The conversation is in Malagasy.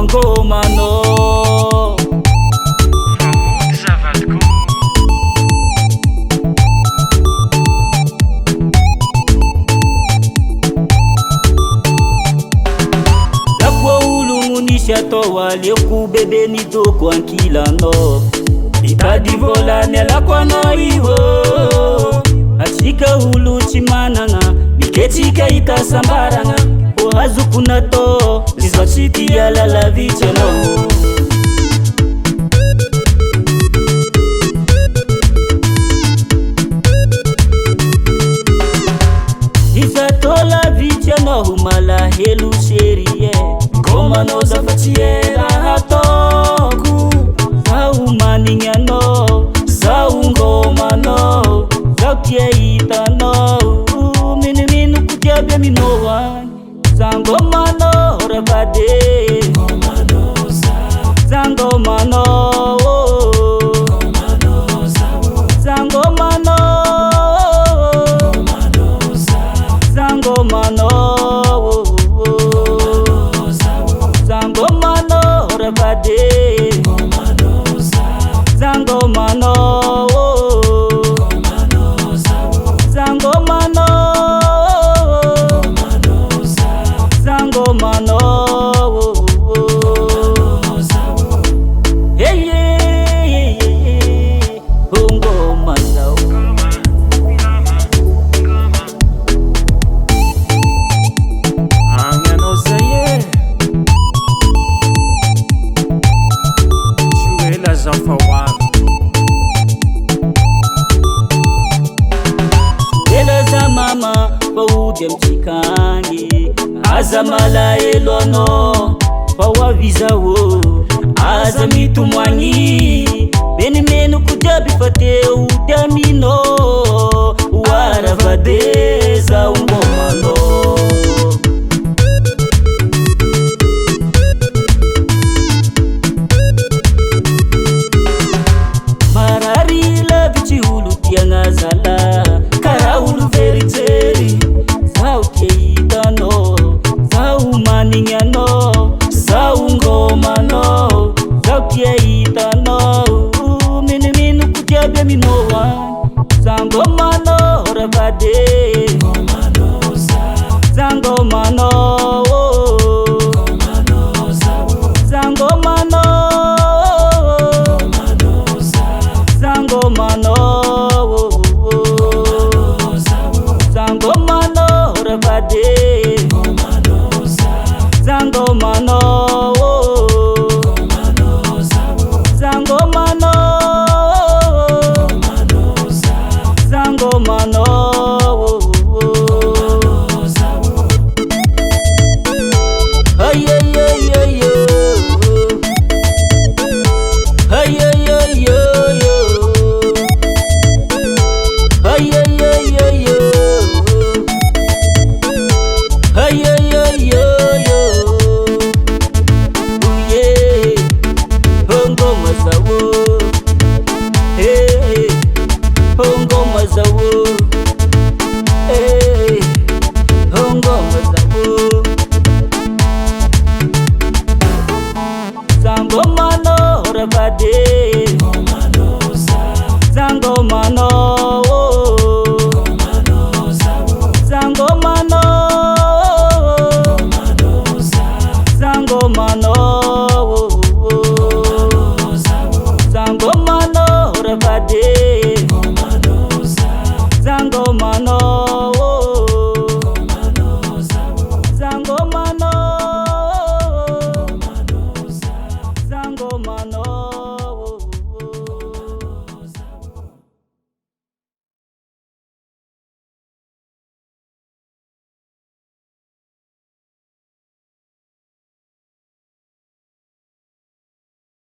mangomanao zavadiko zakwa olo nisy atao aleko bebe nitoko ankilanao itady volany alako anao io atsika olo tsy manana miketsika itasambarana ho azoko natao izaho tsy tia lalavitsy anao iza tao lavitsy anao malahelo serie ngomanao zafatsy raha ataoko zaho manigny anao zaho ngomanao zaho tia hitanao minominoko jiaby aminao agny zangomanao ravade zangomanao zangomanao zangomanao ravade zangomanao zangomanao hey ngoma zao anganao zay tsoela zao fa hoavy ela za mama faody amtsikany aza malaelo anao fa hoavy zao aza mitomoagny menimenoko jiaby fa teo tiaminao hoaravade zao ngomanao marary lavitsy olo tiagnazala karaha olo veritsery zaho tia hitanao zaho manigny anao zaho ngomanao zaho tia hitanao minominoko jiaby aminao agny zangomanao ravade zangomanao zangomanao zangomanao zangomanao ravade zangomanao zangomanao zangomanao ay ay ay ay ay ay ay ay ay ay ay ay ay ay uye ngoma zao hey ngoma zao hey ngoma zao zangomanao ravade zangomanao zangomanao zangomanao